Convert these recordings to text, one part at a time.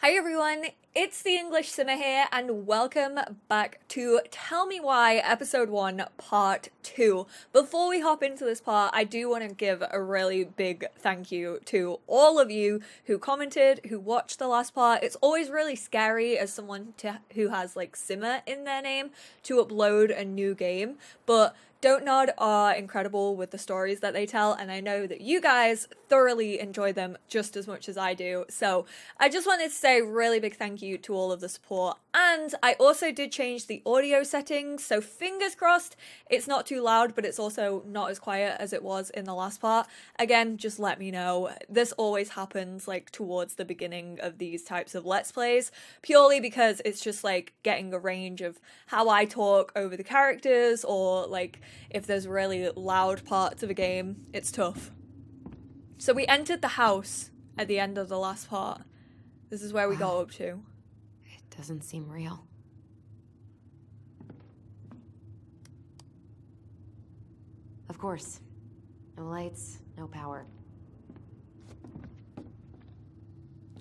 Hi everyone, it's the EnglishSimmer here, and welcome back to Tell Me Why Episode 1, Part 2. Before we hop into this part, I do want to give a really big thank you to all of you who commented, who watched the last part. It's always really scary as someone who has like Simmer in their name to upload a new game, but Don't Nod are incredible with the stories that they tell, and I know that you guys thoroughly enjoy them just as much as I do. So I just wanted to say a really big thank you to all of the support. And I also did change the audio settings, so fingers crossed it's not too loud, but it's also not as quiet as it was in the last part. Again, just let me know. This always happens like towards the beginning of these types of Let's Plays, purely because it's just like getting a range of how I talk over the characters, or like if there's really loud parts of a game, it's tough. So we entered the house at the end of the last part. This is where we got up to. It doesn't seem real. Of course. No lights, no power.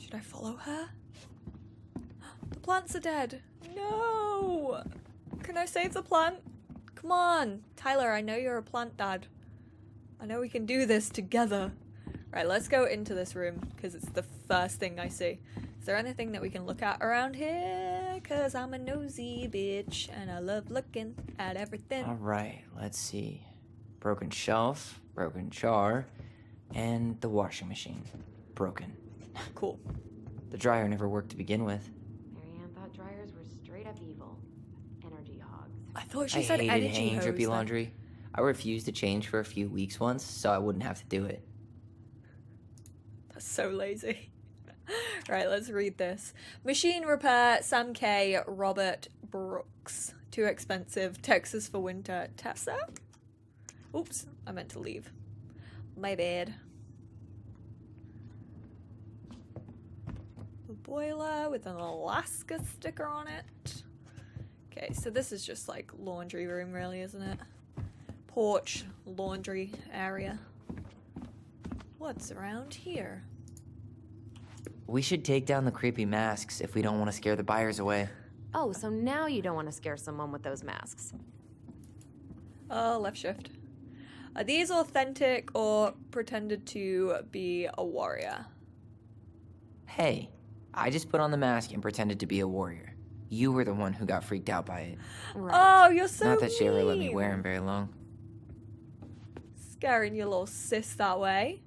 Should I follow her? The plants are dead. No! Can I save the plant? Come on. Tyler, I know you're a plant dad. I know we can do this together. Right, let's go into this room, because it's the first thing I see. Is there anything that we can look at around here? Because I'm a nosy bitch, and I love looking at everything. Alright, let's see. Broken shelf, broken jar, and the washing machine. Broken. Cool. The dryer never worked to begin with. Marianne thought dryers were straight up evil. Energy hogs. I thought she I said hated energy hanging hose drippy then. laundry. I refused to change for a few weeks once, so I wouldn't have to do it. That's so lazy. Right, let's read this. Machine repair, Sam K, Robert Brooks. Too expensive. Texas for winter. Tessa? Oops, I meant to leave. My bad. The boiler with an Alaska sticker on it. Okay, so this is just like laundry room really, isn't it? Porch, laundry area. What's around here? We should take down the creepy masks if we don't want to scare the buyers away. Oh, so now you don't want to scare someone with those masks. Left shift. Are these authentic or pretended to be a warrior? Hey, I just put on the mask and pretended to be a warrior. You were the one who got freaked out by it. Oh, you're so Not that she ever let me mean. wear them very long. Scaring your little sis that way.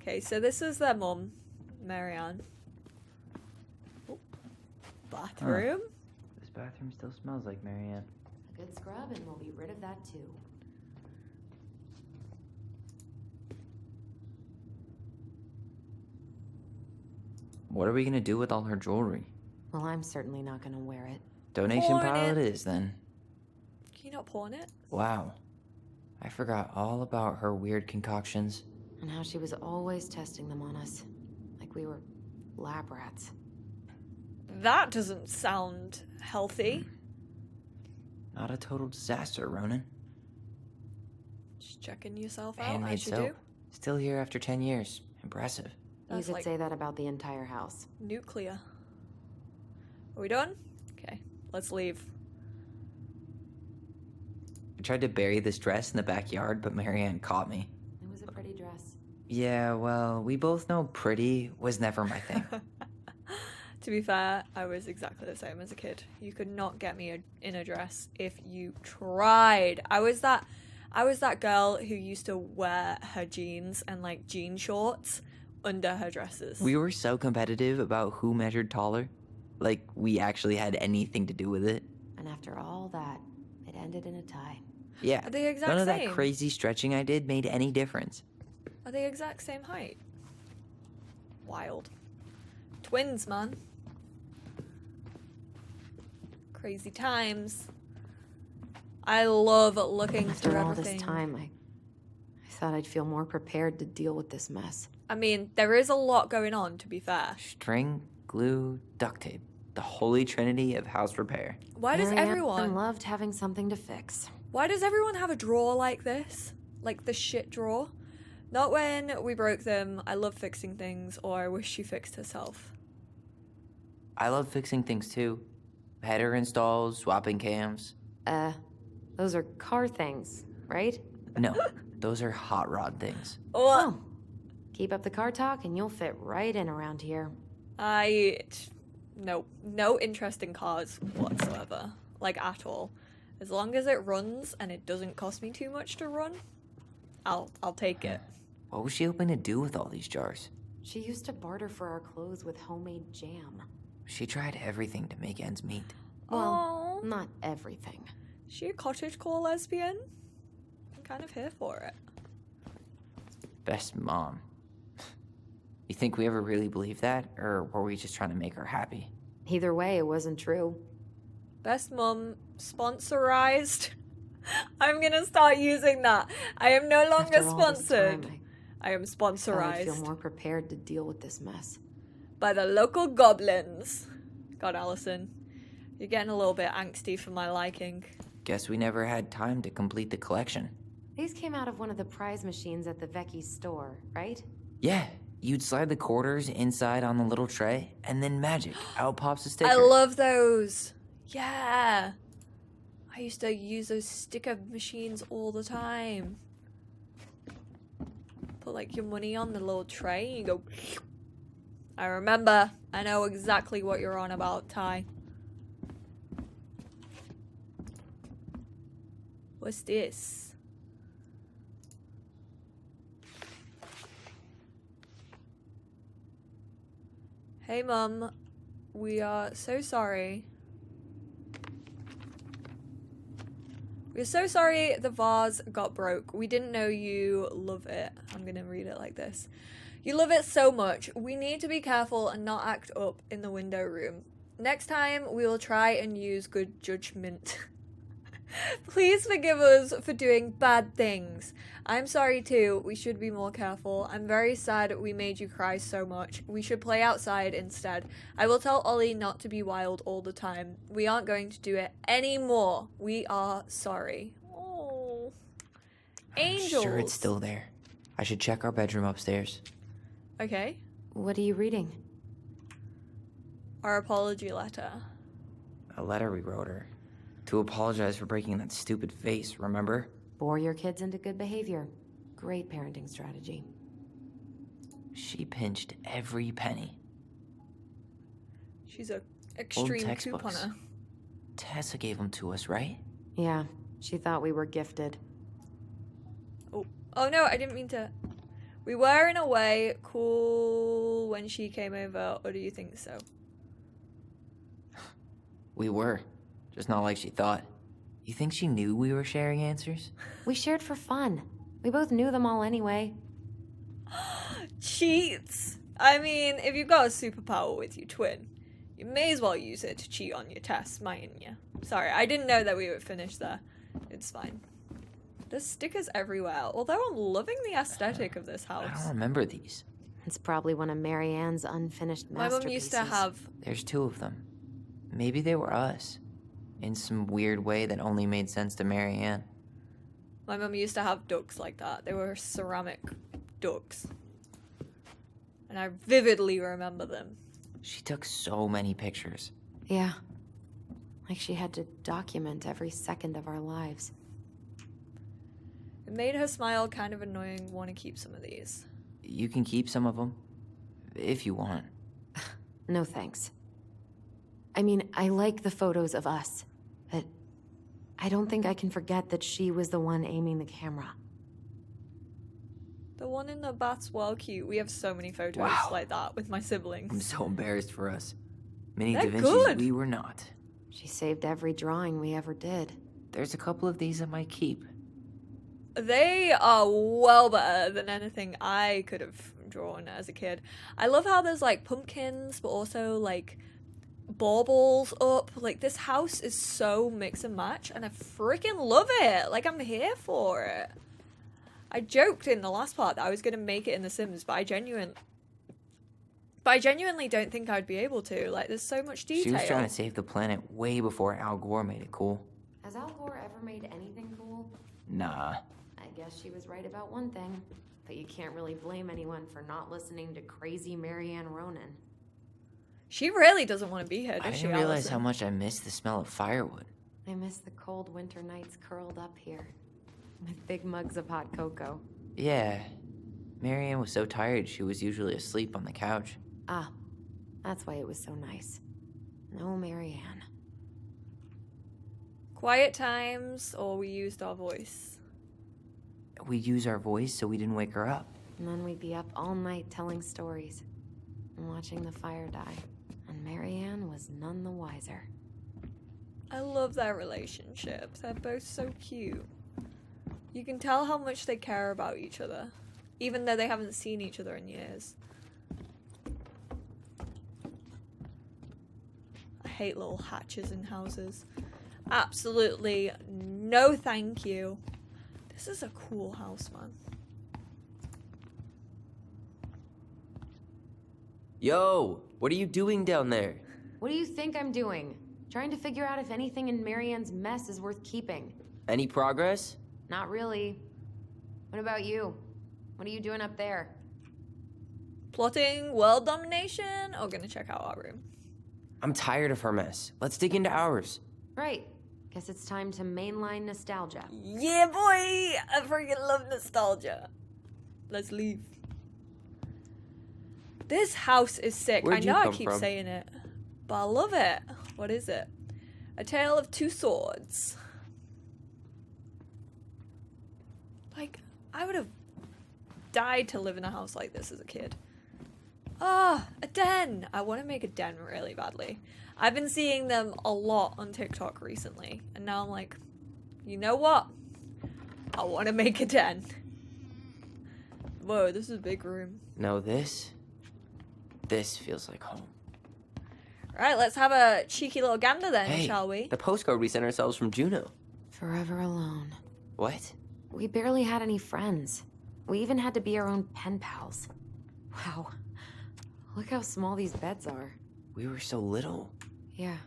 Okay, so this is their mum, Marianne. Oh, bathroom. This bathroom still smells like Marianne. A good scrub and we'll be rid of that too. What are we gonna do with all her jewelry? Well, I'm certainly not gonna wear it. Donation Pawn pile it. it is, then. Can you not pawn it? Wow. I forgot all about her weird concoctions. And how she was always testing them on us. Like we were lab rats. That doesn't sound healthy. Not a total disaster, Ronan. Just checking yourself out Handmade as you soap. do. Still here after 10 years. Impressive. You That's could like say that about the entire house. nuclear. Are we done? Okay, let's leave. I tried to bury this dress in the backyard, but Marianne caught me. It was a pretty dress. Yeah, well, we both know pretty was never my thing. To be fair, I was exactly the same as a kid. You could not get me in a dress if you tried. I was that girl who used to wear her jeans and like jean shorts under her dresses. We were so competitive about who measured taller. Like, we actually had anything to do with it. And after all that, it ended in a tie. Yeah, Are they exact none of same? that crazy stretching I did made any difference. Are they exact same height? Wild. Twins, man. Crazy times. I love looking through After all everything. this time, I thought I'd feel more prepared to deal with this mess. I mean, there is a lot going on, to be fair. String, glue, duct tape. The holy trinity of house repair. Why does Marianne everyone loved having something to fix. Why does everyone have a drawer like this? Like the shit drawer? Not when we broke them, I love fixing things, or I wish she fixed herself. I love fixing things too. Header installs, swapping cams. Those are car things, right? No, those are hot rod things. Oh. Keep up the car talk and you'll fit right in around here. No interest in cars whatsoever. Like, at all. As long as it runs and it doesn't cost me too much to run, I'll take it. What was she hoping to do with all these jars? She used to barter for our clothes with homemade jam. She tried everything to make ends meet. Well, not everything. She a cottagecore lesbian? I'm kind of here for it. Best mom. You think we ever really believed that, or were we just trying to make her happy? Either way, it wasn't true. Best mum sponsorized. I'm gonna start using that. I am no longer After all this sponsored. time, I am I sponsorized feel more prepared to deal with this mess. by the local goblins. God, Alyson, you're getting a little bit angsty for my liking. Guess we never had time to complete the collection. These came out of one of the prize machines at the Vecchi's store, right? Yeah, you'd slide the quarters inside on the little tray, and then magic, out pops a sticker. I love those. Yeah. I used to use those sticker machines all the time. Put like your money on the little tray and you go. I remember. I know exactly what you're on about, Ty. What's this? Hey, Mum. We are so sorry. We're so sorry the vase got broke. We didn't know you love it. I'm gonna read it like this. You love it so much. We need to be careful and not act up in the window room. Next time, we will try and use good judgment. Please forgive us for doing bad things. I'm sorry too. We should be more careful. I'm very sad we made you cry so much. We should play outside instead. I will tell Ollie not to be wild all the time. We aren't going to do it anymore. We are sorry. Oh. Angels. I'm sure it's still there. I should check our bedroom upstairs. Okay. What are you reading? Our apology letter. A letter we wrote her. To apologize for breaking that stupid vase, remember? Bore your kids into good behavior. Great parenting strategy. She pinched every penny. She's a Old extreme textbooks. couponer. Tessa gave them to us, right? Yeah, she thought we were gifted. Oh no, I didn't mean to. We were in a way cool when she came over, or do you think so? We were. Just not like she thought. You think she knew we were sharing answers? We shared for fun. We both knew them all anyway. Cheats! I mean, if you've got a superpower with your twin, you may as well use it to cheat on your tests, mightn't you? Sorry, I didn't know that we were finished there. It's fine. There's stickers everywhere, although I'm loving the aesthetic of this I house. don't remember these. It's probably one of Mary Ann's unfinished My masterpieces. mum used to have... There's 2 of them. Maybe they were us. In some weird way that only made sense to Mary Ann. My mum used to have ducks like that. They were ceramic ducks. And I vividly remember them. She took so many pictures. Yeah. Like she had to document every second of our lives. It made her smile kind of annoying. Want to keep some of these. You can keep some of them. If you want. No thanks. I mean, I like the photos of us, but I don't think I can forget that she was the one aiming the camera. The one in the bath's well cute. We have so many photos Wow. like that with my siblings. I'm so embarrassed for us. Mini They're Da Vinci's good. we were not. She saved every drawing we ever did. There's a couple of these I might keep. They are well better than anything I could have drawn as a kid. I love how there's like pumpkins, but also like baubles up. Like this house is so mix and match, and I freaking love it. Like I'm here for it. I joked in the last part that I was gonna make it in The Sims, but I genuinely don't think I'd be able to. Like there's so much detail. She was trying to save the planet way before Al Gore made it cool. Has Al Gore ever made anything cool? Nah. I guess she was right about one thing, but you can't really blame anyone for not listening to crazy Marianne Ronan. She really doesn't want to be here, I does she, didn't realize Alyson? how much I miss the smell of firewood. I miss the cold winter nights curled up here with big mugs of hot cocoa. Yeah. Marianne was so tired she was usually asleep on the couch. Ah, that's why it was so nice. No Marianne. Quiet times, or we used our voice. We'd use our voice so we didn't wake her up. And then we'd be up all night telling stories and watching the fire die. And Marianne was none the wiser. I love their relationship. They're both so cute. You can tell how much they care about each other, even though they haven't seen each other in years. I hate little hatches in houses. Absolutely no thank you. This is a cool house, man. Yo, what are you doing down there? What do you think I'm doing? Trying to figure out if anything in Marianne's mess is worth keeping. Any progress? Not really. What about you? What are you doing up there? Plotting world domination or gonna check out our room? I'm tired of her mess. Let's dig into ours. Right. Guess it's time to mainline nostalgia. Yeah, boy! I freaking love nostalgia. Let's leave. This house is sick. Where'd I you know I come keep from? saying it, but I love it. What is it? A Tale of Two Swords. Like, I would have died to live in a house like this as a kid. Ah, a den! I want to make a den really badly. I've been seeing them a lot on TikTok recently, and now I'm like, you know what? I want to make a den. Whoa, this is a big room. No, this feels like home. Right, let's have a cheeky little gander then, Hey, shall we? the postcard we sent ourselves from Juno. Forever alone. What? We barely had any friends. We even had to be our own pen pals. Wow. Look how small these beds are. We were so little. Yeah.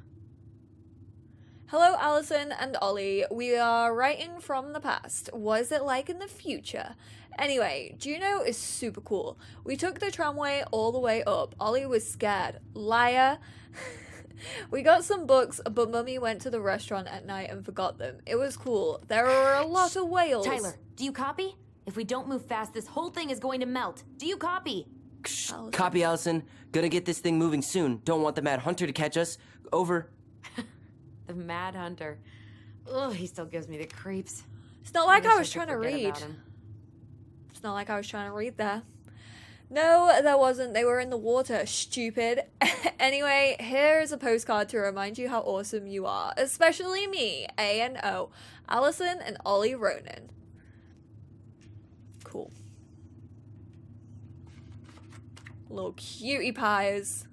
Hello, Alyson and Ollie. We are writing from the past. What is it like in the future? Anyway, Juno is super cool. We took the tramway all the way up. Ollie was scared. Liar. We got some books, but Mummy went to the restaurant at night and forgot them. It was cool. There were a lot of whales. Tyler, do you copy? If we don't move fast, this whole thing is going to melt. Do you copy? Alyson. Copy, Alyson. Gonna get this thing moving soon. Don't want the Mad Hunter to catch us. Over. The Mad Hunter. Ugh, he still gives me the creeps. It's not like wish I was could trying to forget read. about him. It's not like I was trying to read there. No, there wasn't. They were in the water. Stupid. Anyway, here's a postcard to remind you how awesome you are. Especially me, A&O, Alyson and Ollie Ronan. Cool. Little cutie pies.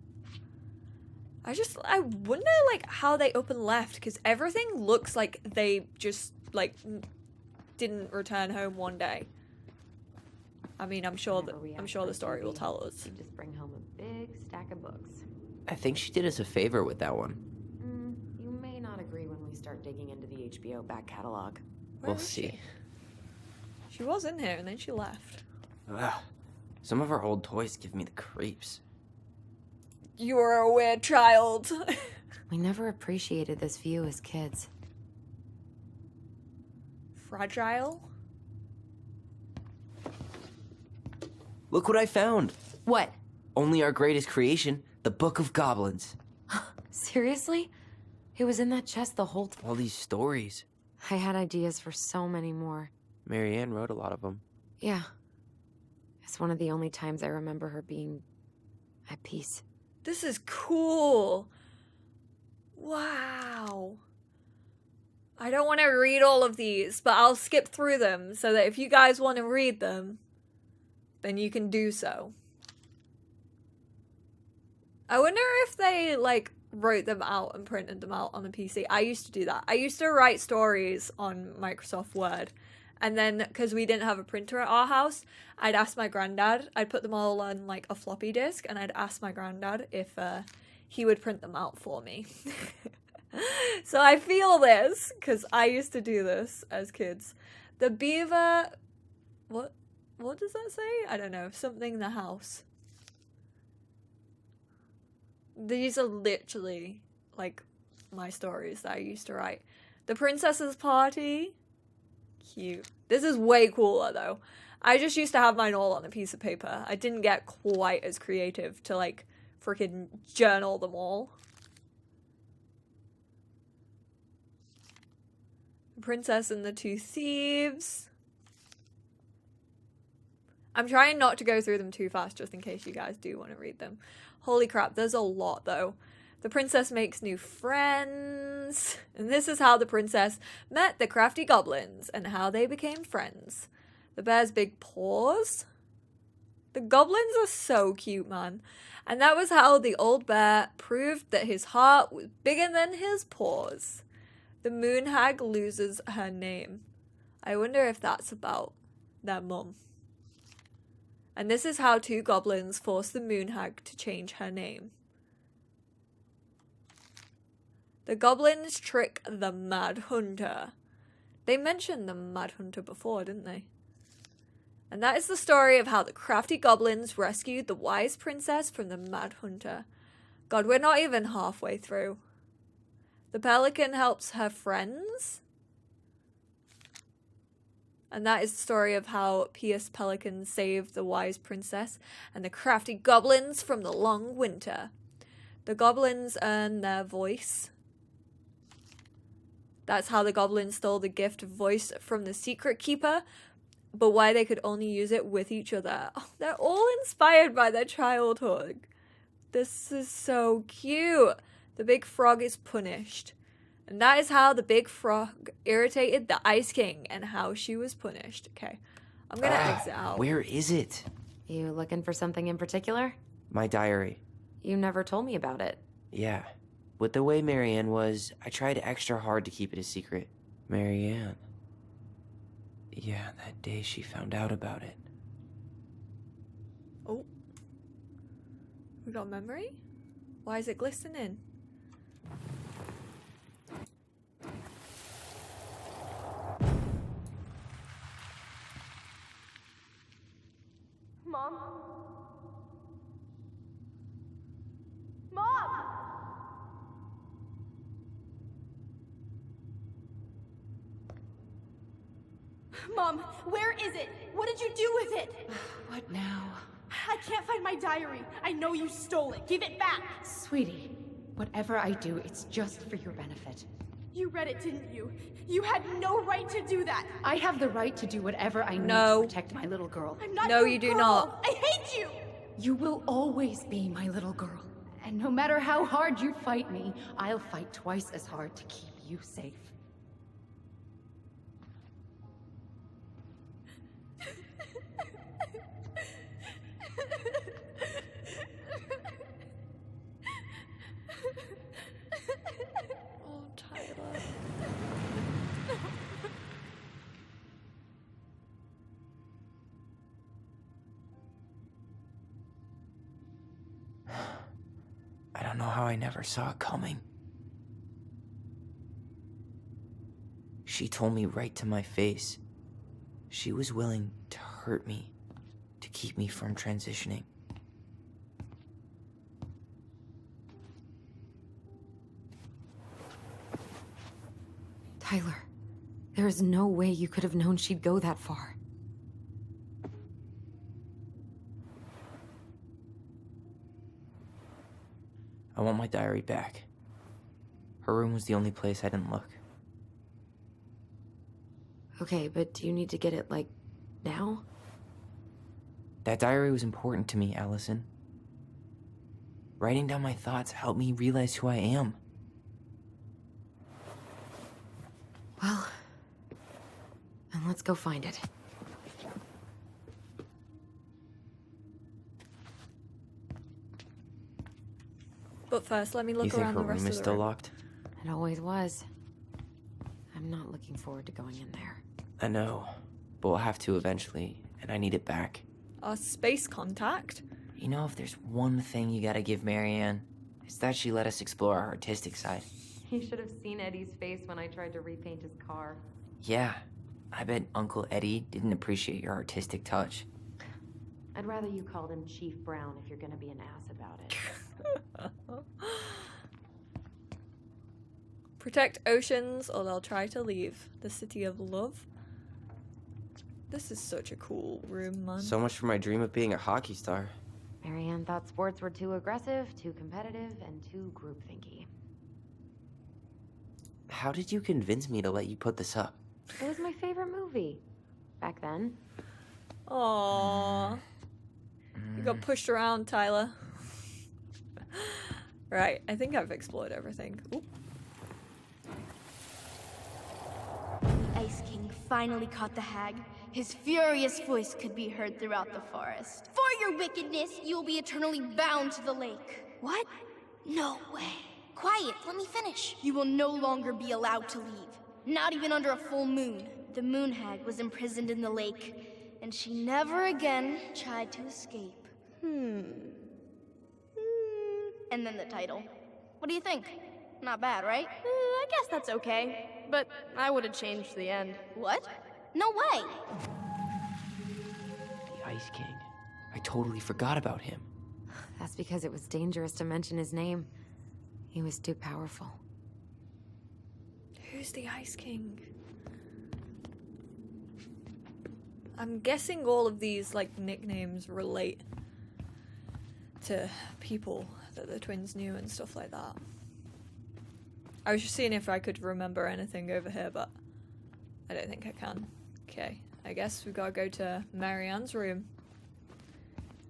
I wonder, like, how they up and left, because everything looks like they just, like, didn't return home one day. I mean, I'm sure Whenever we the ask for a story will TV, tell us. You just bring home a big stack of books. I think she did us a favor with that one. You may not agree when we start digging into the HBO back catalog. Where We'll is see. She was in here and then she left. Ugh. Some of our old toys give me the creeps. You are a weird child. We never appreciated this view as kids. Fragile? Look what I found. What? Only our greatest creation, the Book of Goblins. Seriously? It was in that chest the whole time. All these stories. I had ideas for so many more. Marianne wrote a lot of them. Yeah. It's one of the only times I remember her being at peace. This is cool. Wow. I don't want to read all of these, but I'll skip through them so that if you guys want to read them, then you can do so. I wonder if they, like, wrote them out and printed them out on a PC. I used to do that. I used to write stories on Microsoft Word. And then, because we didn't have a printer at our house, I'd ask my granddad, I'd put them all on, like, a floppy disk, and I'd ask my granddad if he would print them out for me. So I feel this, because I used to do this as kids. The beaver... What does that say? I don't know. Something in the house. These are literally, like, my stories that I used to write. The Princess's Party. Cute. This is way cooler, though. I just used to have mine all on a piece of paper. I didn't get quite as creative to, like, freaking journal them all. The Princess and the Two Thieves. I'm trying not to go through them too fast just in case you guys do want to read them. Holy crap, there's a lot, though. The princess makes new friends. And this is how the princess met the crafty goblins and how they became friends. The bear's big paws. The goblins are so cute, man. And that was how the old bear proved that his heart was bigger than his paws. The moon hag loses her name. I wonder if that's about their mum. And this is how two goblins force the moon hag to change her name. The goblins trick the Mad Hunter. They mentioned the Mad Hunter before, didn't they? And that is the story of how the crafty goblins rescued the wise princess from the Mad Hunter. God, we're not even halfway through. The pelican helps her friends. And that is the story of how Pious Pelican saved the wise princess and the crafty goblins from the long winter. The goblins earn their voice. That's how the goblins stole the gift of voice from the secret keeper, but why they could only use it with each other. Oh, they're all inspired by their childhood. This is so cute. The big frog is punished. And that is how the big frog irritated the Ice King and how she was punished. Okay, I'm gonna exit out. Where is it? You looking for something in particular? My diary. You never told me about it. Yeah. With the way Marianne was, I tried extra hard to keep it a secret. Marianne. Yeah, that day she found out about it. Oh. We got memory? Why is it glistening? Mom? Mom! Mom, where is it? What did you do with it? What now? I can't find my diary. I know you stole it. Give it back. Sweetie, whatever I do, it's just for your benefit. You read it, didn't you? You had no right to do that. I have the right to do whatever I need No. to protect my little girl. I'm not No, your you do girl. not. I hate you. You will always be my little girl. And no matter how hard you fight me, I'll fight twice as hard to keep you safe. Oh, Tyler. I don't know how I never saw it coming. She told me right to my face. She was willing to hurt me, to keep me from transitioning. Tyler, there is no way you could have known she'd go that far. I want my diary back. Her room was the only place I didn't look. Okay, but do you need to get it, like, now? That diary was important to me, Alyson. Writing down my thoughts helped me realize who I am. Well, then let's go find it. But first, let me You look think around her the rest room of is the still room. locked? It always was. I'm not looking forward to going in there. I know, but we'll have to eventually, and I need it back. Our space contact? You know, if there's one thing you gotta give Marianne, it's that she let us explore our artistic side. You should have seen Eddie's face when I tried to repaint his car. Yeah, I bet Uncle Eddie didn't appreciate your artistic touch. I'd rather you called him Chief Brown if you're gonna be an ass about it. Protect oceans or they'll try to leave. The city of love. This is such a cool room, man. So much for my dream of being a hockey star. Marianne thought sports were too aggressive, too competitive, and too groupthinky. How did you convince me to let you put this up? It was my favorite movie. Back then. Aww. You got pushed around, Tyler. Right, I think I've explored everything. Oop. Ice King finally caught the hag. His furious voice could be heard throughout the forest. For your wickedness, you will be eternally bound to the lake. What? No way. Quiet, let me finish. You will no longer be allowed to leave. Not even under a full moon. The moon hag was imprisoned in the lake, and she never again tried to escape. And then the title. What do you think? Not bad, right? I guess that's okay. But I would have changed the end. What? No way! The Ice King. I totally forgot about him. That's because it was dangerous to mention his name. He was too powerful. Who's the Ice King? I'm guessing all of these, like, nicknames relate to people that the twins knew and stuff like that. I was just seeing if I could remember anything over here, but I don't think I can. Okay, I guess we gotta go to Marianne's room,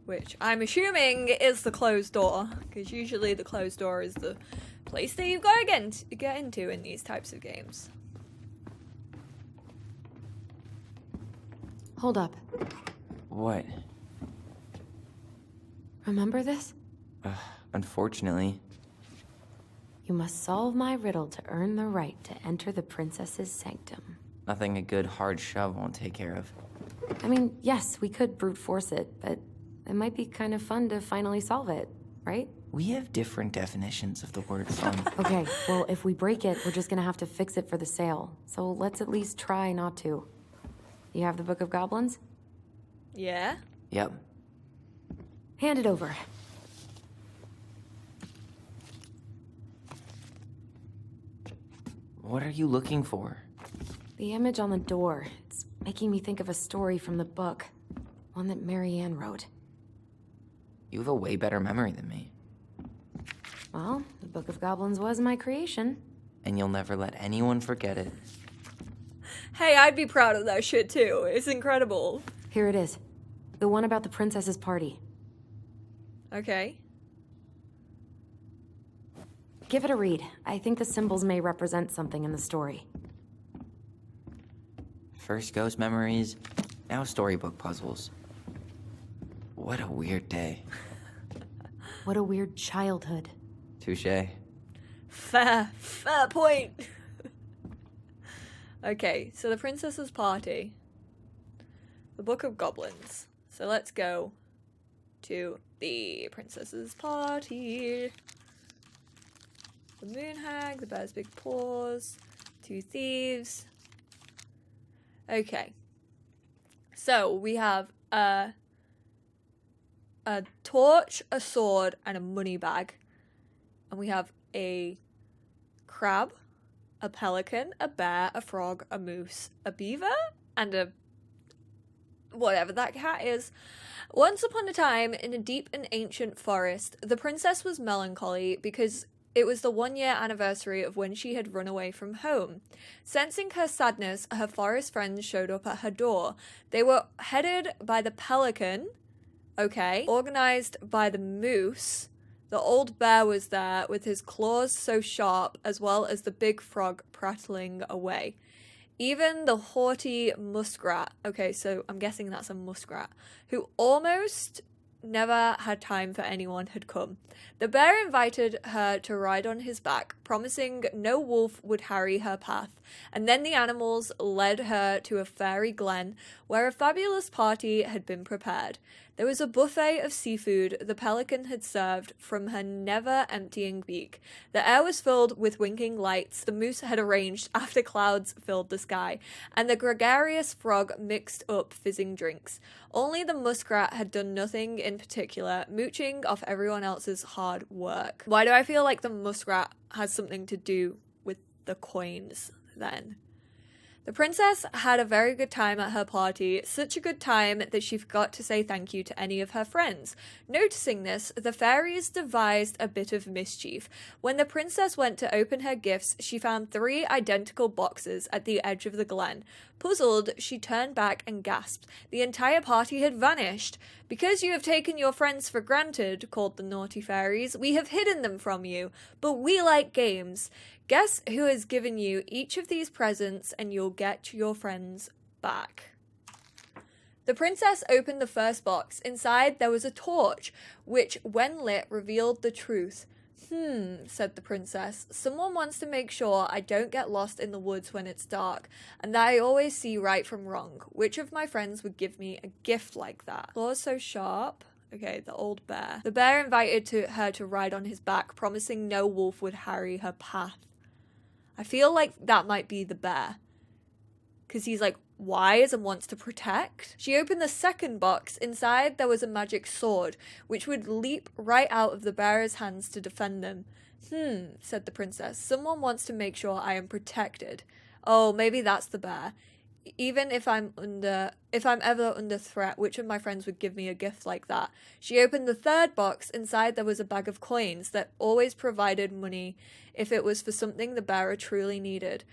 which I'm assuming is the closed door, because usually the closed door is the place that you've got to get into in these types of games. Hold up. What? Remember this? Unfortunately. You must solve my riddle to earn the right to enter the princess's sanctum. Nothing a good hard shove won't take care of. I mean, yes, we could brute force it, but it might be kind of fun to finally solve it, right? We have different definitions of the word fun. Okay, well, if we break it, we're just gonna have to fix it for the sale. So let's at least try not to. You have the Book of Goblins? Yeah? Yep. Hand it over. What are you looking for? The image on the door. It's making me think of a story from the book. One that Marianne wrote. You have a way better memory than me. Well, the Book of Goblins was my creation. And you'll never let anyone forget it. Hey, I'd be proud of that shit too. It's incredible. Here it is. The one about the princess's party. Okay. Give it a read. I think the symbols may represent something in the story. First ghost memories, now storybook puzzles. What a weird day. What a weird childhood. Touché. Fair point. Okay, so the princess's party. The Book of Goblins. So let's go to the princess's party. The moon hag, the bear's big paws, two thieves. Okay. So we have a torch, a sword, and a money bag. And we have a crab, a pelican, a bear, a frog, a moose, a beaver, and a whatever that cat is. Once upon a time, in a deep and ancient forest, the princess was melancholy because it was the 1-year anniversary of when she had run away from home. Sensing her sadness, her forest friends showed up at her door. They were headed by the pelican, organized by the moose. The old bear was there with his claws so sharp, as well as the big frog prattling away. Even the haughty muskrat, so I'm guessing that's a muskrat, who almost never had time for anyone had come. The bear invited her to ride on his back, promising no wolf would harry her path, and then the animals led her to a fairy glen where a fabulous party had been prepared. There was a buffet of seafood the pelican had served from her never-emptying beak. The air was filled with winking lights the moose had arranged after clouds filled the sky, and the gregarious frog mixed up fizzing drinks. Only the muskrat had done nothing in particular, mooching off everyone else's hard work. Why do I feel like the muskrat has something to do with the coins then? The princess had a very good time at her party, such a good time that she forgot to say thank you to any of her friends. Noticing this, the fairies devised a bit of mischief. When the princess went to open her gifts, she found 3 identical boxes at the edge of the glen. Puzzled, she turned back and gasped. The entire party had vanished. "Because you have taken your friends for granted," called the naughty fairies, "we have hidden them from you. But we like games. Guess who has given you each of these presents and you'll get your friends back." The princess opened the first box. Inside there was a torch, which, when lit, revealed the truth. Said the princess. "Someone wants to make sure I don't get lost in the woods when it's dark, and that I always see right from wrong. Which of my friends would give me a gift like that?" Claws so sharp. Okay, the old bear. The bear invited her to ride on his back, promising no wolf would harry her path. I feel like that might be the bear, because he's like wise and wants to protect. She opened the second box. Inside there was a magic sword, which would leap right out of the bearer's hands to defend them. Said the princess. "Someone wants to make sure I am protected." Oh, maybe that's the bear. "Even if I'm ever under threat, which of my friends would give me a gift like that?" She opened the third box. Inside there was a bag of coins that always provided money if it was for something the bearer truly needed.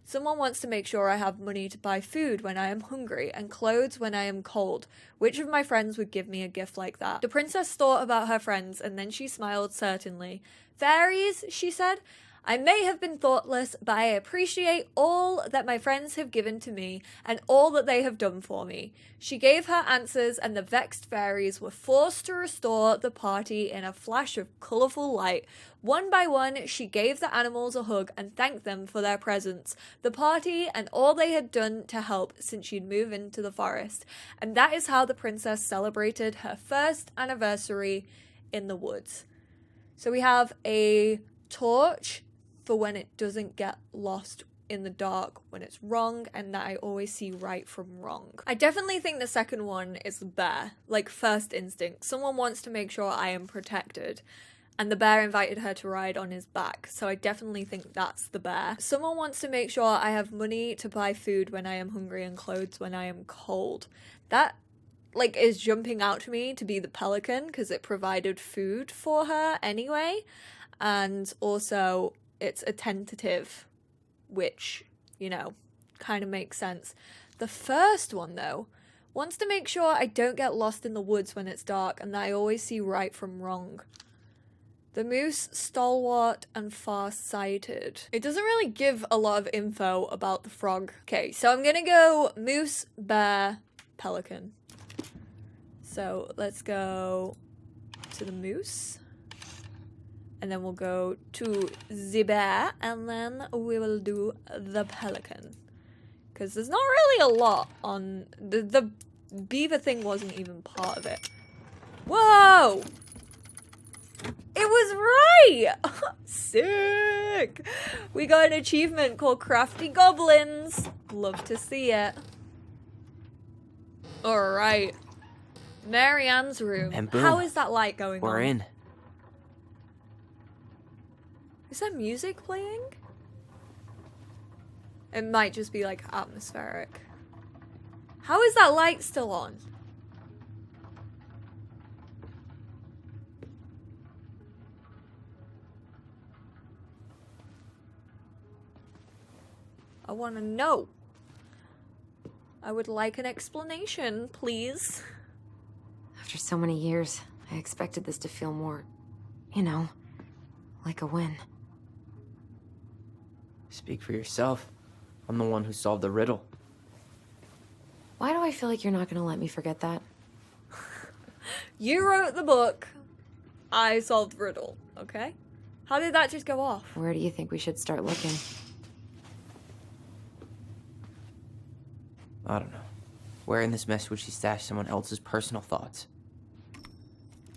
Someone wants to make sure I have money to buy food when I am hungry and clothes when I am cold. Which of my friends would give me a gift like that? The princess thought about her friends, and then she smiled certainly. "Fairies," she said, "I may have been thoughtless, but I appreciate all that my friends have given to me and all that they have done for me." She gave her answers, and the vexed fairies were forced to restore the party in a flash of colourful light. One by one, she gave the animals a hug and thanked them for their presents, the party, and all they had done to help since she'd moved into the forest. And that is how the princess celebrated her first anniversary in the woods. So we have a torch for when it doesn't get lost in the dark when it's wrong, and that I always see right from wrong. I definitely think the second one is the bear, like first instinct. Someone wants to make sure I am protected, and the bear invited her to ride on his back, so I definitely think that's the bear. Someone wants to make sure I have money to buy food when I am hungry and clothes when I am cold. That is jumping out to me to be the pelican, because it provided food for her anyway, and also it's a tentative, which, kind of makes sense. The first one, though, wants to make sure I don't get lost in the woods when it's dark and that I always see right from wrong. The moose, stalwart and far-sighted. It doesn't really give a lot of info about the frog. Okay, so I'm gonna go moose, bear, pelican. So let's go to the moose. And then we'll go to the bear, and then we will do the pelican. Because there's not really a lot on... The beaver thing wasn't even part of it. Whoa! It was right! Sick! We got an achievement called Crafty Goblins. Love to see it. Alright. Marianne's room. And boom, how is that light going on? we're in. Is there music playing? It might just be atmospheric. How is that light still on? I want to know. I would like an explanation, please. After so many years, I expected this to feel more, like a win. Speak for yourself. I'm the one who solved the riddle. Why do I feel like you're not gonna let me forget that? You wrote the book. I solved the riddle, okay? How did that just go off? Where do you think we should start looking? I don't know. Where in this mess would she stash someone else's personal thoughts?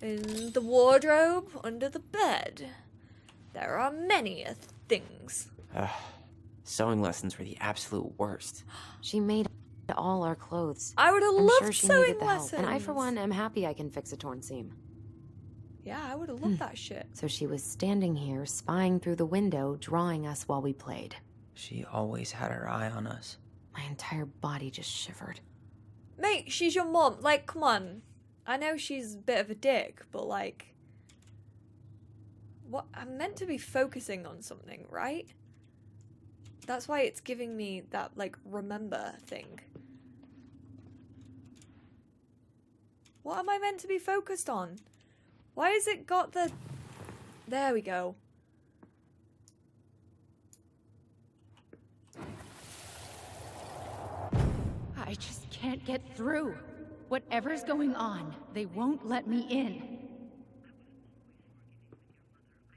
In the wardrobe, under the bed. There are many things. Sewing lessons were the absolute worst. She made all our clothes. I would have I'm loved sure she sewing needed the lessons. help, and I, for one, am happy I can fix a torn seam. Yeah, I would have loved that shit. So she was standing here, spying through the window, drawing us while we played. She always had her eye on us. My entire body just shivered. Mate, she's your mom. Like, come on. I know she's a bit of a dick, but like... What? I'm meant to be focusing on something, right? That's why it's giving me that, like, remember thing. What am I meant to be focused on? Why has it got the... There we go. I just can't get through. Whatever's going on, they won't let me in.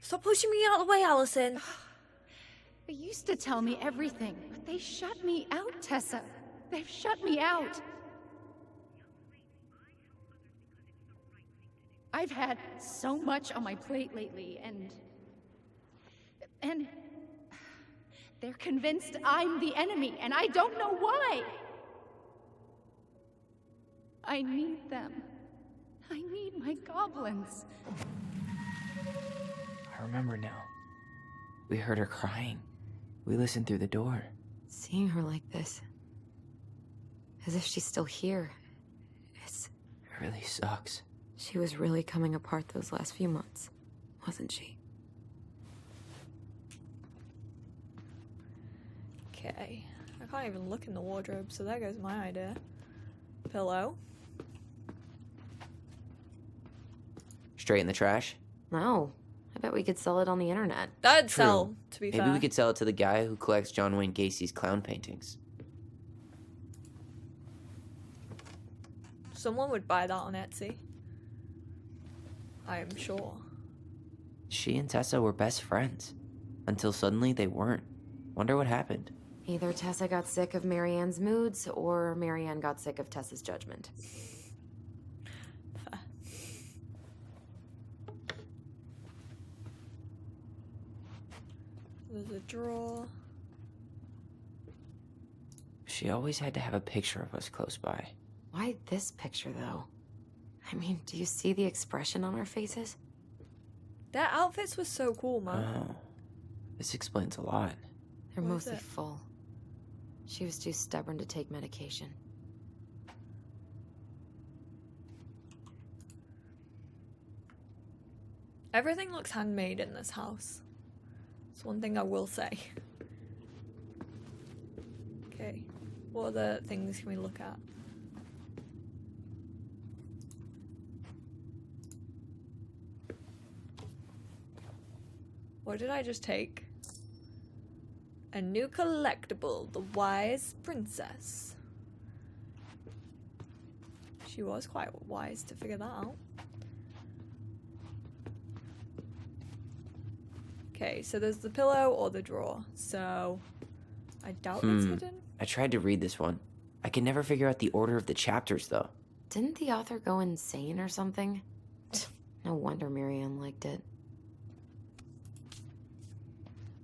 Stop pushing me out of the way, Alyson. They used to tell me everything, but they shut me out, Tessa. They've shut me out. I've had so much on my plate lately, and they're convinced I'm the enemy, and I don't know why. I need them. I need my goblins. I remember now. We heard her crying. We listened through the door. Seeing her like this, as if she's still here, It really sucks. she was really coming apart those last few months, wasn't she? Okay. I can't even look in the wardrobe, so there goes my idea. Pillow. Straight in the trash? No. I bet we could sell it on the internet. That'd True. sell, to be fair. Maybe we could sell it to the guy who collects John Wayne Gacy's clown paintings. Someone would buy that on Etsy. I am sure. She and Tessa were best friends. Until suddenly they weren't. Wonder what happened. Either Tessa got sick of Marianne's moods, or Marianne got sick of Tessa's judgment. There's a drawer. She always had to have a picture of us close by. Why this picture, though? I mean, do you see the expression on our faces? Their outfits were so cool, man. Oh. This explains a lot. They're What is mostly it? full. She was too stubborn to take medication. Everything looks handmade in this house. That's one thing I will say. Okay. What other things can we look at? What did I just take? A new collectible, the Wise Princess. She was quite wise to figure that out. Okay, so there's the pillow or the drawer. So I doubt it's hidden. I tried to read this one. I can never figure out the order of the chapters, though. Didn't the author go insane or something? No wonder Marianne liked it.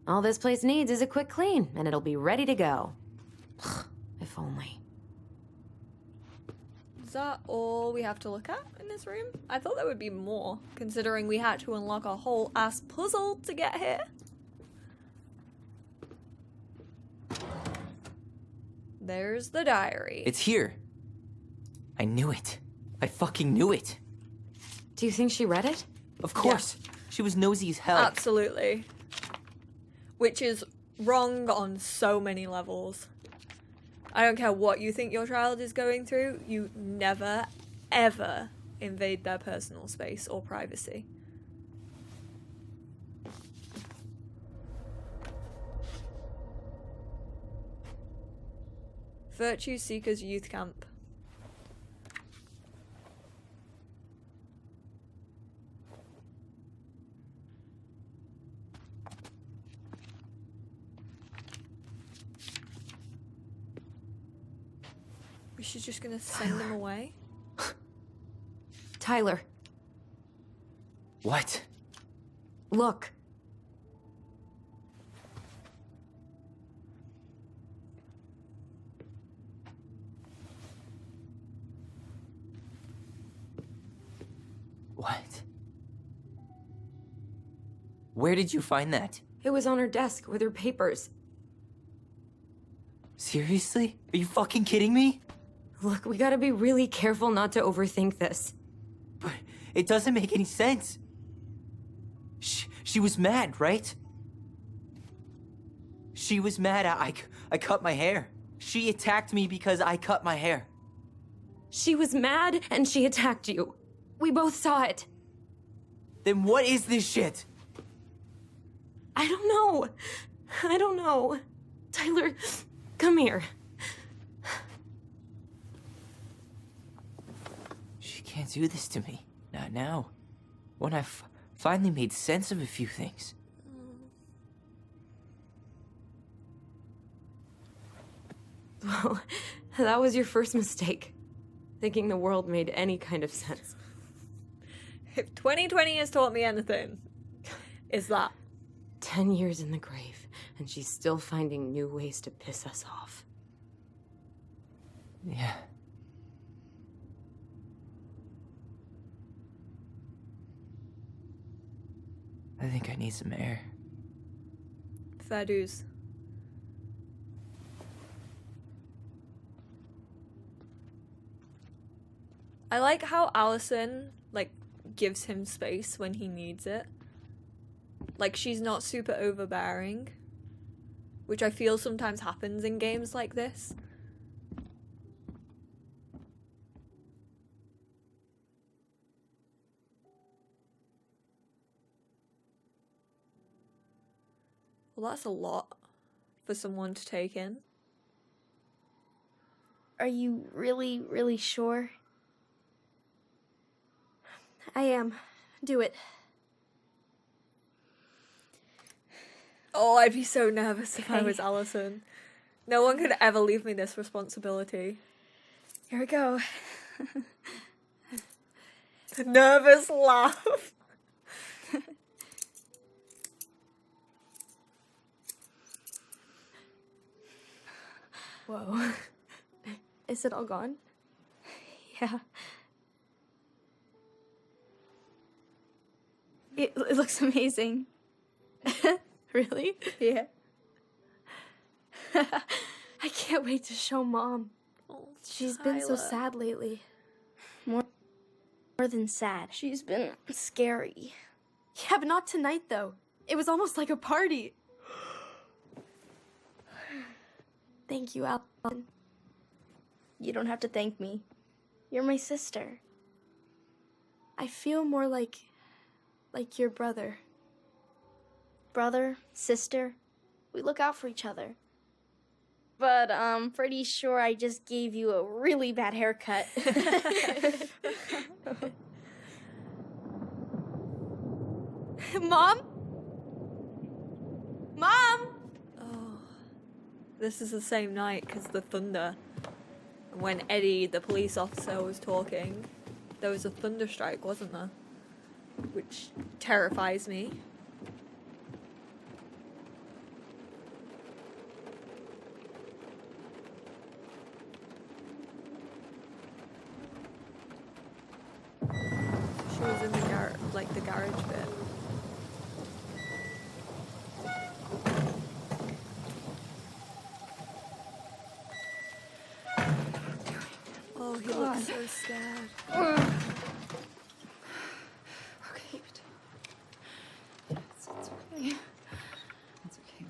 All this place needs is a quick clean, and it'll be ready to go. If only. Is that all we have to look at in this room? I thought there would be more, considering we had to unlock a whole ass puzzle to get here. There's the diary. It's here. I knew it. I fucking knew it. Do you think she read it? Of course. She was nosy as hell. Absolutely. Which is wrong on so many levels. I don't care what you think your child is going through, you never, ever invade their personal space or privacy. Virtue Seekers Youth Camp. We Is she just gonna send him away? Tyler, What? look. What? Where did you find that? It was on her desk with her papers. Seriously? Are you fucking kidding me? Look, we gotta be really careful not to overthink this. But it doesn't make any sense. She was mad, right? She was mad I cut my hair. She attacked me because I cut my hair. She was mad and she attacked you. We both saw it. Then what is this shit? I don't know. I don't know. Tyler, come here. She can't do this to me. Not now. When I've finally made sense of a few things. Well, that was your first mistake. Thinking the world made any kind of sense. If 2020 has taught me anything, is that. 10 years in the grave, and she's still finding new ways to piss us off. Yeah. I think I need some air. Fair dues. I like how Alyson, like, gives him space when he needs it. Like, she's not super overbearing, which I feel sometimes happens in games like this. Well, that's a lot for someone to take in. Are you really, really sure? I am. Do it. Oh, I'd be so nervous if I Okay. was Alyson. No one could ever leave me this responsibility. Here we go. The nervous laugh. Whoa. Is it all gone? Yeah. It looks amazing. Really? Yeah. I can't wait to show Mom. Oh, She's been so Tyler. sad lately. More than sad. She's been scary. Yeah, but not tonight, though. It was almost like a party. Thank you, Alan. You don't have to thank me. You're my sister. I feel more like your brother. Brother, sister, we look out for each other. But I'm pretty sure I just gave you a really bad haircut. Mom? Mom? Oh, this is the same night because the thunder. And when Eddie, the police officer, was talking, there was a thunder strike, wasn't there? Which terrifies me. She was in the the garage bit. Oh, he looks so scared. Okay. It's okay. It's okay.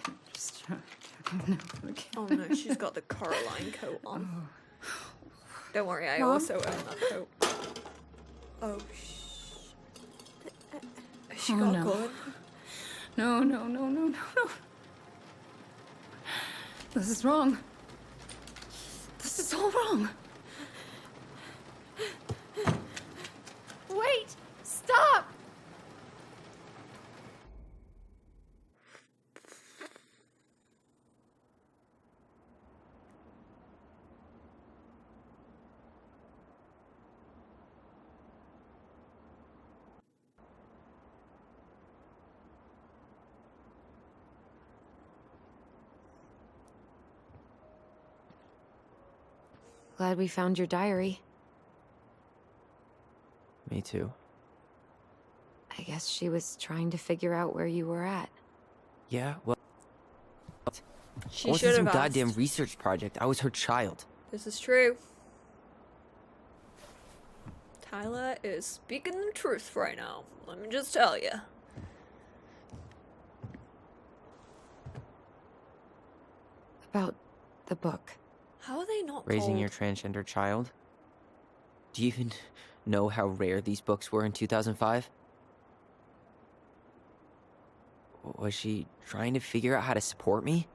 I'm just checking now. Okay. Oh no, she's got the Coraline coat on. Don't worry, I also own that coat. Oh, Has she Oh, got a no. gun? No. This is wrong. This is all wrong. Wait! Stop! Glad we found your diary. Me too. I guess she was trying to figure out where you were at. Yeah, well, She wasn't should some have goddamn asked. research project. I was her child. This is true. Tyler is speaking the truth right now. Let me just tell you. About the book. How are they not Raising told? your transgender child? Do you even know how rare these books were in 2005? Was she trying to figure out how to support me?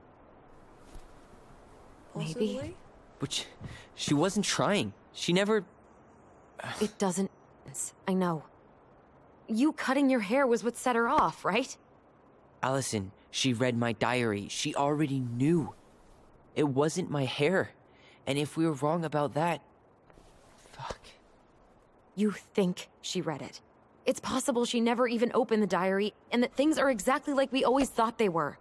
Possibly? Maybe. But she wasn't trying. She never... It doesn't... I know. You cutting your hair was what set her off, right? Alyson, she read my diary. She already knew. It wasn't my hair. And if we were wrong about that... Fuck. You think she read it. It's possible she never even opened the diary, and that things are exactly like we always thought they were.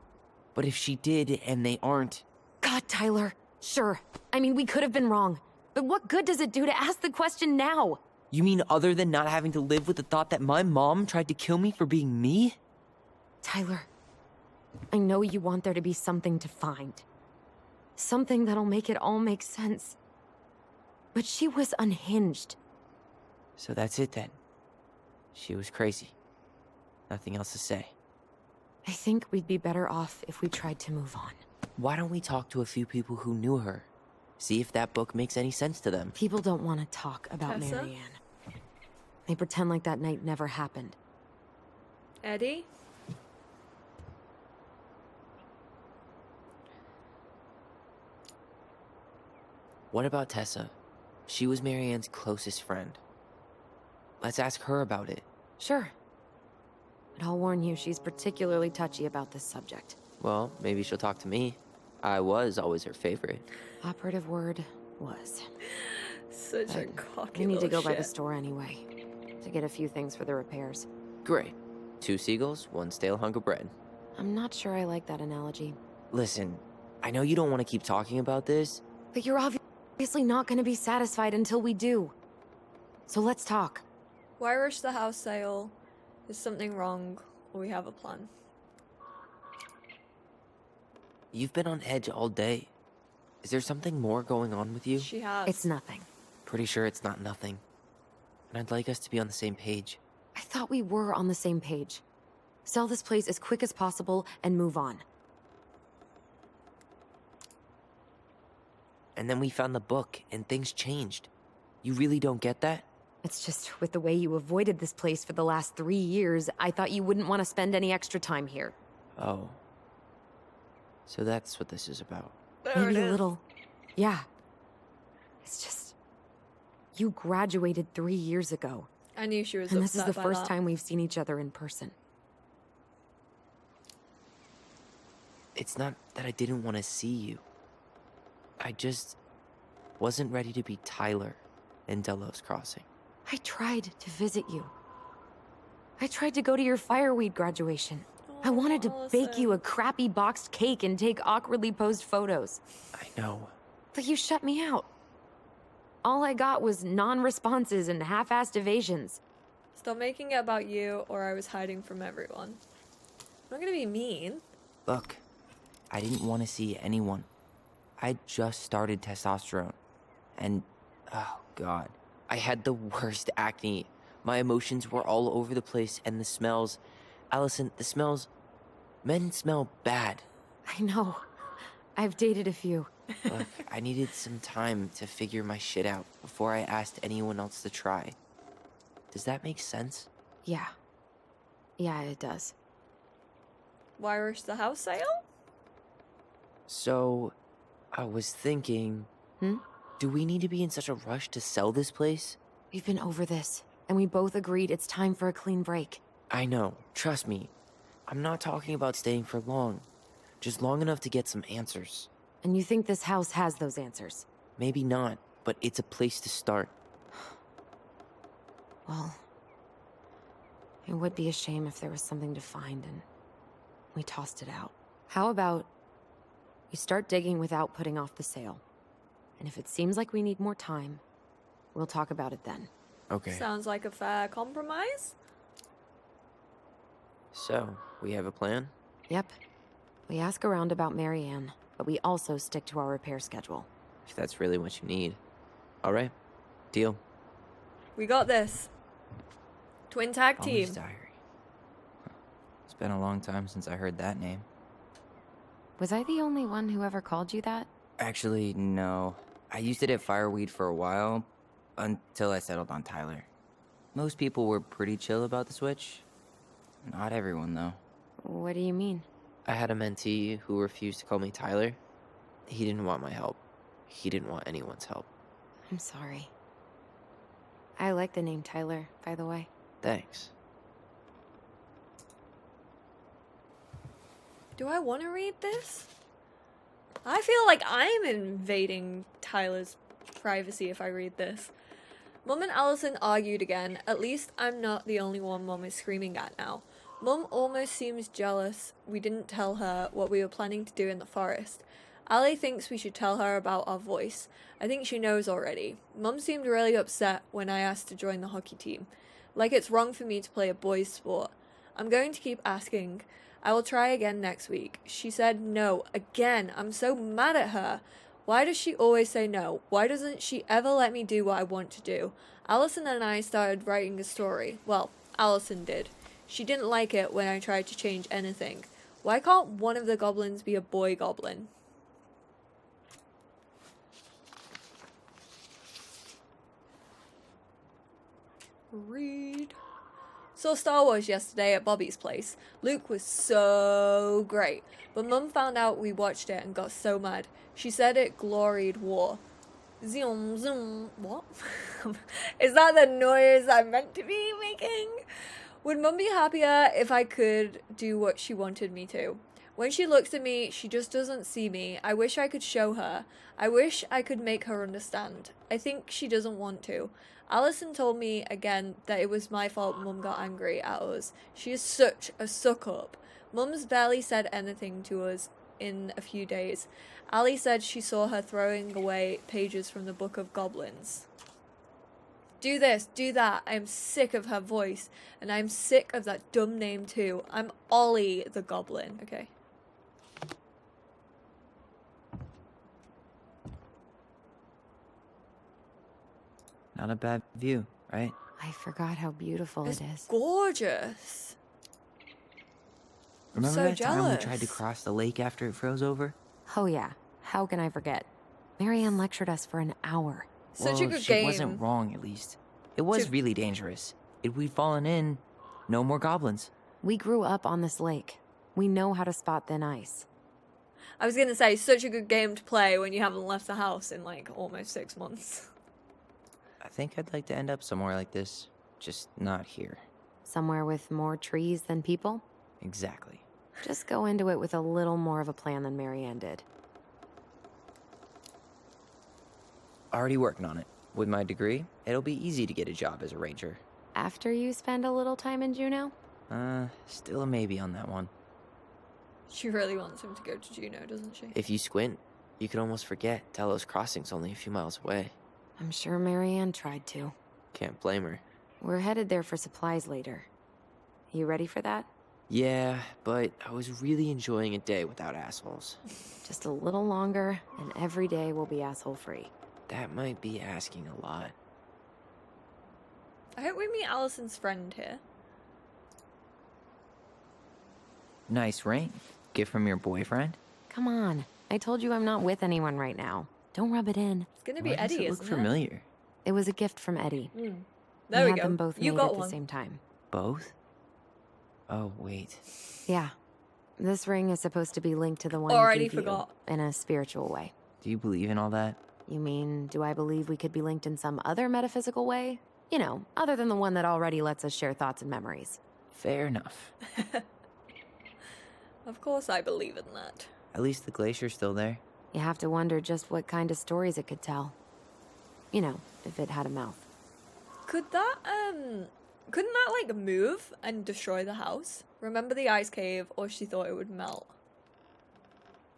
But if she did, and they aren't... God, Tyler. Sure. I mean, we could have been wrong. But what good does it do to ask the question now? You mean other than not having to live with the thought that my mom tried to kill me for being me? Tyler, I know you want there to be something to find. Something that'll make it all make sense. But she was unhinged. So that's it then. She was crazy. Nothing else to say. I think we'd be better off if we tried to move on. Why don't we talk to a few people who knew her? See if that book makes any sense to them. People don't want to talk about Tessa? Marianne. They pretend like that night never happened. Eddie? What about Tessa? She was Marianne's closest friend. Let's ask her about it. Sure. But I'll warn you, she's particularly touchy about this subject. Well, maybe she'll talk to me. I was always her favorite. Operative word was. Such a cocky We need to little go by the shit. store anyway. To get a few things for the repairs. Great. 2 seagulls, 1 stale hunk of bread. I'm not sure I like that analogy. Listen, I know you don't want to keep talking about this. But you're obviously not going to be satisfied until we do. So let's talk. Why rush the house sale? Is something wrong, or we have a plan? You've been on edge all day. Is there something more going on with you? She has. It's nothing. Pretty sure it's not nothing. And I'd like us to be on the same page. I thought we were on the same page. Sell this place as quick as possible and move on. And then we found the book, and things changed. You really don't get that? It's just with the way you avoided this place for the last 3 years, I thought you wouldn't want to spend any extra time here. Oh. So that's what this is about. There Maybe it a is. little. Yeah. It's just... You graduated 3 years ago. I knew she was And this is upset the by first that. time we've seen each other in person. It's not that I didn't want to see you. I just wasn't ready to be Tyler in Delos Crossing. I tried to visit you. I tried to go to your fireweed graduation. I wanted to bake you a crappy boxed cake and take awkwardly posed photos. I know. But you shut me out. All I got was non-responses and half-assed evasions. Stop making it about you, or I was hiding from everyone. I'm not gonna be mean. Look, I didn't want to see anyone. I just started testosterone. And, oh god, I had the worst acne. My emotions were all over the place, and the smells... Alyson, the smells... Men smell bad. I know. I've dated a few. Look, I needed some time to figure my shit out before I asked anyone else to try. Does that make sense? Yeah. Yeah, it does. Why rush the house sale? So, I was thinking... Hmm? Do we need to be in such a rush to sell this place? We've been over this, and we both agreed it's time for a clean break. I know, trust me. I'm not talking about staying for long. Just long enough to get some answers. And you think this house has those answers? Maybe not, but it's a place to start. Well, it would be a shame if there was something to find and we tossed it out. How about we start digging without putting off the sale? And if it seems like we need more time, we'll talk about it then. Okay. Sounds like a fair compromise. So, we have a plan? Yep. We ask around about Marianne, but we also stick to our repair schedule. If that's really what you need. All right. Deal. We got this. Twin tag team. Bobby's diary. It's been a long time since I heard that name. Was I the only one who ever called you that? Actually, no. I used it at Fireweed for a while, until I settled on Tyler. Most people were pretty chill about the switch. Not everyone, though. What do you mean? I had a mentee who refused to call me Tyler. He didn't want my help. He didn't want anyone's help. I'm sorry. I like the name Tyler, by the way. Thanks. Do I want to read this? I feel like I'm invading Tyler's privacy if I read this. Mum and Alyson argued again. At least I'm not the only one Mum is screaming at now. Mum almost seems jealous we didn't tell her what we were planning to do in the forest. Ali thinks we should tell her about our voice. I think she knows already. Mum seemed really upset when I asked to join the hockey team. Like it's wrong for me to play a boys' sport. I'm going to keep asking. I will try again next week. She said no. Again. I'm so mad at her. Why does she always say no? Why doesn't she ever let me do what I want to do? Alyson and I started writing a story. Well, Alyson did. She didn't like it when I tried to change anything. Why can't one of the goblins be a boy goblin? Read. Saw Star Wars yesterday at Bobby's place. Luke was so great, but Mum found out we watched it and got so mad. She said it gloried war. Zoom, zoom. What? Is that the noise I'm meant to be making? Would Mum be happier if I could do what she wanted me to? When she looks at me, she just doesn't see me. I wish I could show her. I wish I could make her understand. I think she doesn't want to. Alyson told me again that it was my fault Mum got angry at us. She is such a suck-up. Mum's barely said anything to us in a few days. Ali said she saw her throwing away pages from the Book of Goblins. Do this, do that. I'm sick of her voice. And I'm sick of that dumb name too. I'm Ollie the Goblin. Okay. Not a bad view, right? I forgot how beautiful It's it is. gorgeous. Remember so that time we jealous. tried to cross the lake after it froze over? Oh yeah, how can I forget? Marianne lectured us for an hour. Such a Well, good she game. wasn't wrong, at least. It was To- really dangerous. If we'd fallen in, no more goblins. We grew up on this lake. We know how to spot thin ice. I was gonna say, such a good game to play when you haven't left the house in like almost 6 months. I think I'd like to end up somewhere like this. Just not here. Somewhere with more trees than people? Exactly. Just go into it with a little more of a plan than Marianne did. Already working on it. With my degree, it'll be easy to get a job as a ranger. After you spend a little time in Juneau? Still a maybe on that one. She really wants him to go to Juneau, doesn't she? If you squint, you can almost forget Delos Crossing's only a few miles away. I'm sure Marianne tried to. Can't blame her. We're headed there for supplies later. You ready for that? Yeah, but I was really enjoying a day without assholes. Just a little longer, and every day will be asshole-free. That might be asking a lot. I hope we meet Alyson's friend here. Nice ring. Gift from your boyfriend? Come on. I told you I'm not with anyone right now. Don't rub it in. It's gonna be Why does Eddie, it look isn't familiar? It was a gift from Eddie. it? There we had go. them both You made got at one. the same time. Both? Oh, wait. Yeah. This ring is supposed to be linked to the one Already he gave you forgot. in a spiritual way. Do you believe in all that? You mean, do I believe we could be linked in some other metaphysical way? You know, other than the one that already lets us share thoughts and memories. Fair enough. Of course I believe in that. At least the glacier's still there. You have to wonder just what kind of stories it could tell. You know, if it had a mouth. Couldn't that like move and destroy the house? Remember the ice cave, or she thought it would melt?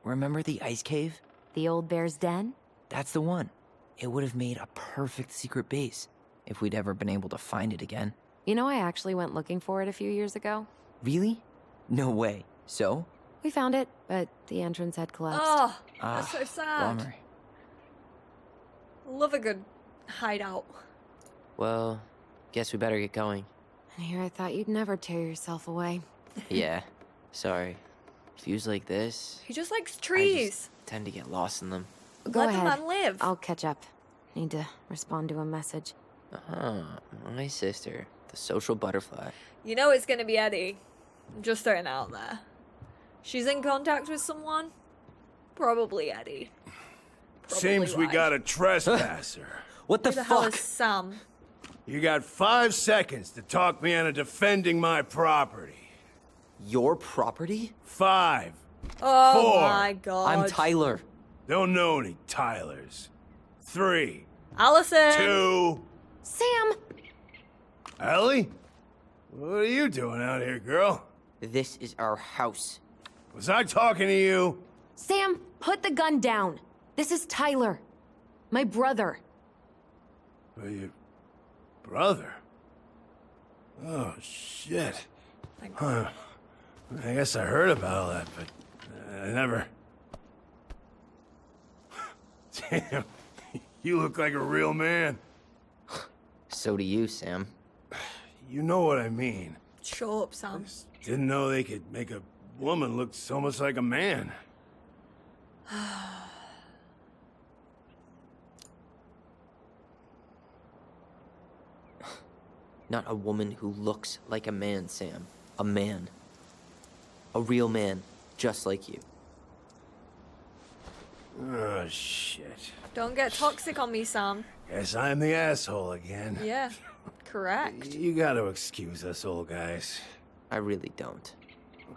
Remember the ice cave? The old bear's den? That's the one. It would have made a perfect secret base if we'd ever been able to find it again. You know, I actually went looking for it a few years ago. Really? No way. So? We found it, but the entrance had collapsed. Oh, that's so sad. Bummer. Love a good hideout. Well, guess we better get going. And here I thought you'd never tear yourself away. Yeah. Sorry. Views like this, He just likes I trees. just tend to get lost in them. Go Let ahead. the man live. I'll catch up. Need to respond to a message. My sister, the social butterfly. You know it's gonna be Eddie. I'm just throwing it out there. She's in contact with someone? Probably Eddie. Probably Seems we why. got a trespasser. What the Who the hell fuck? is Sam? You got 5 seconds to talk me into defending my property. Your property? 5. Oh 4. my god. I'm Tyler. Don't know any Tylers. 3, Alyson! 2. Sam! Ellie? What are you doing out here, girl? This is our house. Was I talking to you? Sam, put the gun down. This is Tyler. My brother. Well, your brother? Oh, shit. Huh. I guess I heard about all that, but I never... Damn, you look like a real man. So do you, Sam. You know what I mean. Shut up, Sam. Didn't know they could make a woman look so much like a man. Not a woman who looks like a man, Sam. A man. A real man, just like you. Oh, shit. Don't get toxic on me, Sam. Guess I'm the asshole again. Yeah, correct. You gotta excuse us old guys. I really don't.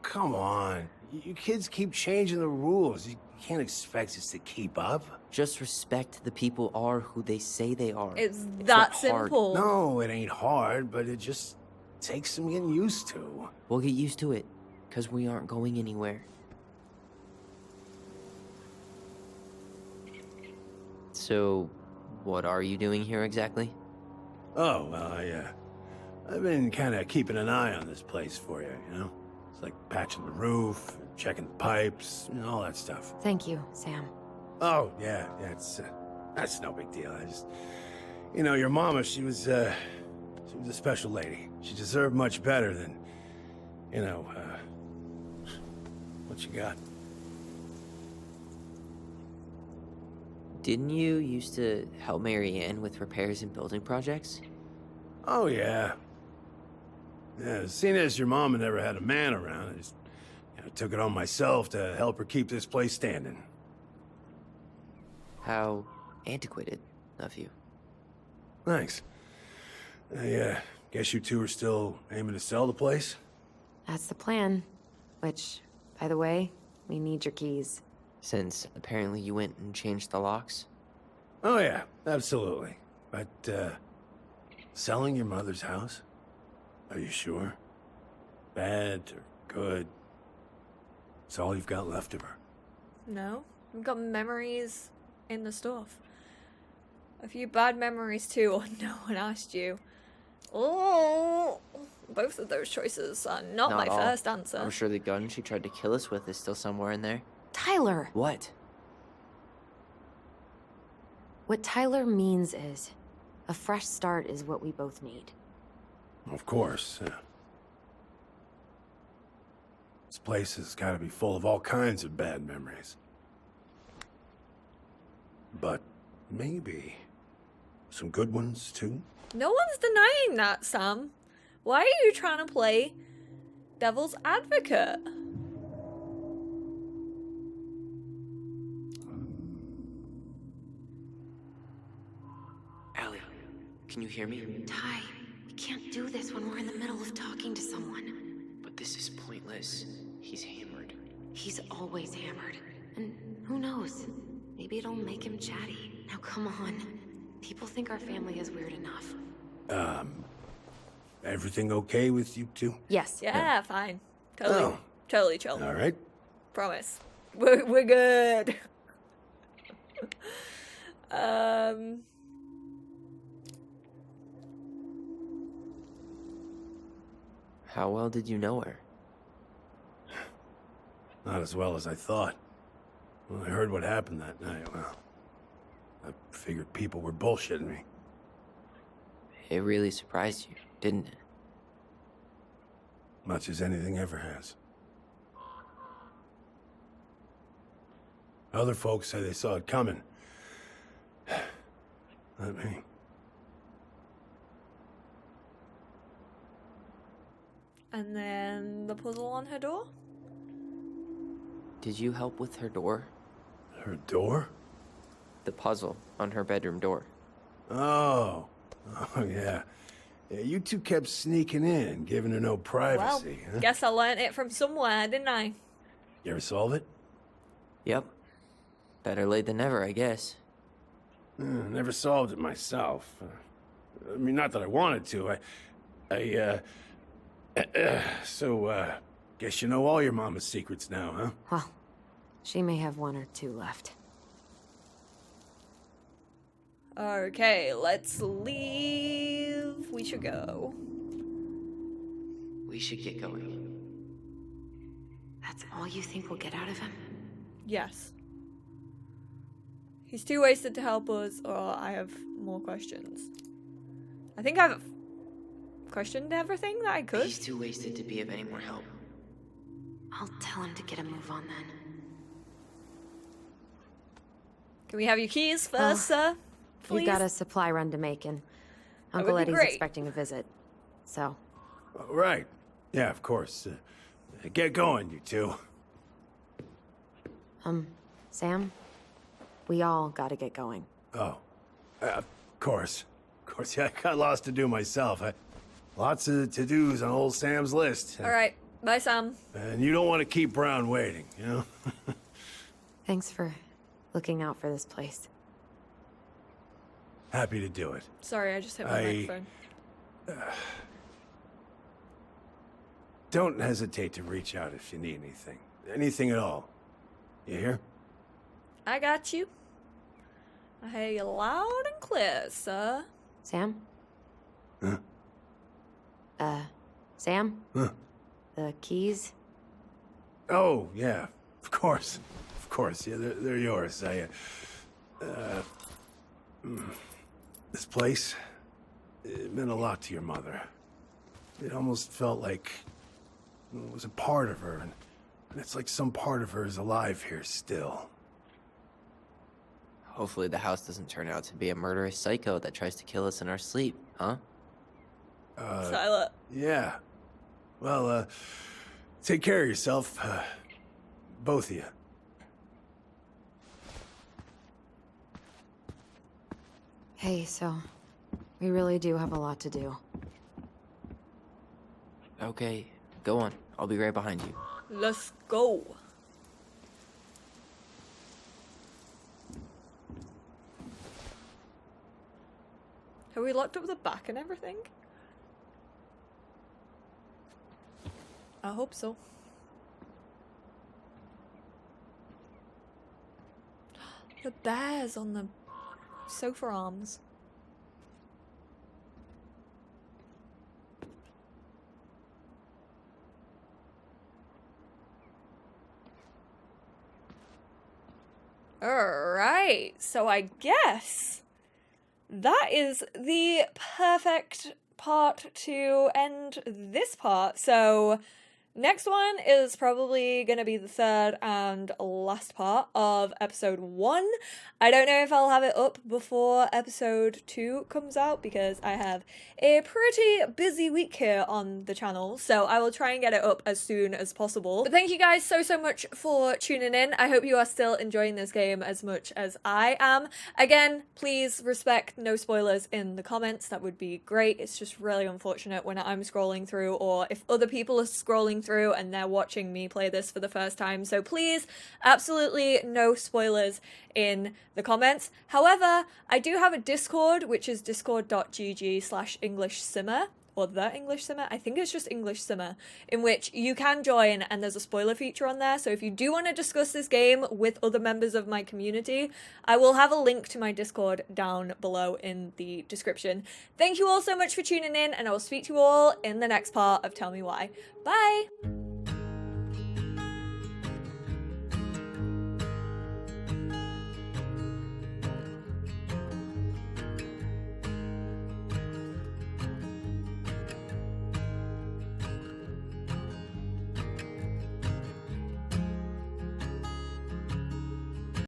Come on. You kids keep changing the rules. You can't expect us to keep up. Just respect the people are who they say they are. It's not that hard. simple. No, it ain't hard, but it just takes some getting used to. We'll get used to it, because we aren't going anywhere. So, what are you doing here exactly? Oh, well, I've been kind of keeping an eye on this place for you, you know? It's like patching the roof, checking the pipes, and all that stuff. Thank you, Sam. Oh, yeah, that's no big deal. I just, you know, your mama, she was a special lady. She deserved much better than, you know, what you got. Didn't you used to help Mary Ann with repairs and building projects? Oh, yeah. Yeah, seeing as your mama never had a man around, I just took it on myself to help her keep this place standing. How antiquated of you. Thanks. I guess you two are still aiming to sell the place? That's the plan. Which, by the way, we need your keys. Since apparently you went and changed the locks? Oh, yeah, absolutely. But, selling your mother's house? Are you sure? Bad or good? It's all you've got left of her. No, we've got memories in the stuff. A few bad memories too. No one asked you. Oh, both of those choices are not my all. first answer. I'm sure the gun she tried to kill us with is still somewhere in there. Tyler! What? What Tyler means is, a fresh start is what we both need. Of course. This place has got to be full of all kinds of bad memories. But maybe some good ones, too? No one's denying that, Sam. Why are you trying to play devil's advocate? Allie, can you hear me? Ty, we can't do this when we're in the middle of talking to someone. But this is pointless. He's hammered. He's always hammered. And who knows? Maybe it'll make him chatty. Now come on. People think our family is weird enough. Everything okay with you two? Yes. Yeah, fine. Totally, Oh. totally chill. All right. Promise. We're good. How well did you know her? Not as well as I thought. When I heard what happened that night, well, I figured people were bullshitting me. It really surprised you, didn't it? Much as anything ever has. Other folks say they saw it coming. Not me. And then the puzzle on her door? Did you help with her door? Her door? The puzzle on her bedroom door. Oh. Oh, yeah. Yeah, you two kept sneaking in, giving her no privacy, Well, huh? guess I learnt it from somewhere, didn't I? You ever solve it? Yep. Better late than never, I guess. Never solved it myself. I mean, not that I wanted to. So, guess you know all your mama's secrets now, huh? Well, she may have one or two left. Okay, let's leave. We should go. We should get going. That's all you think we'll get out of him? Yes. He's too wasted to help us, or I have more questions. I think I've questioned everything that I could. He's too wasted to be of any more help. I'll tell him to get a move on then. Can we have your keys first, sir? Please? We've got a supply run to make, and Uncle would be Eddie's great. expecting a visit. So, Right. Yeah, of course. Get going, you two. Sam? We all gotta get going. Oh. Of course. Of course, yeah, I got lots to do myself. Lots of to-dos on old Sam's list. Alright, bye, Sam. And you don't want to keep Brown waiting, you know? Thanks for looking out for this place. Happy to do it. Sorry, I just hit my microphone. Don't hesitate to reach out if you need anything. Anything at all. You hear? I got you. I hear you loud and clear, sir. Sam? Huh? Sam? Huh? The keys? Oh, yeah. Of course. Of course. Yeah, they're yours. This place, it meant a lot to your mother. It almost felt like it was a part of her, and it's like some part of her is alive here still. Hopefully the house doesn't turn out to be a murderous psycho that tries to kill us in our sleep, huh? Tyler. Yeah. Well, take care of yourself. Both of you. Hey, so we really do have a lot to do. Okay, go on. I'll be right behind you. Let's go. Have we locked up the back and everything? I hope so. The bears on the sofa arms. Alright, so I guess that is the perfect part to end this part. So next one is probably going to be the third and last part of episode 1. I don't know if I'll have it up before episode 2 comes out because I have a pretty busy week here on the channel, so I will try and get it up as soon as possible. But thank you guys so much for tuning in. I hope you are still enjoying this game as much as I am. Again, please respect no spoilers in the comments. That would be great. It's just really unfortunate when I'm scrolling through, or if other people are scrolling through and they're watching me play this for the first time. So please, absolutely no spoilers in the comments. However, I do have a Discord, which is discord.gg/EnglishSimmer. or the EnglishSimmer, I think it's just EnglishSimmer, in which you can join and there's a spoiler feature on there. So if you do want to discuss this game with other members of my community, I will have a link to my Discord down below in the description. Thank you all so much for tuning in, and I will speak to you all in the next part of Tell Me Why. Bye!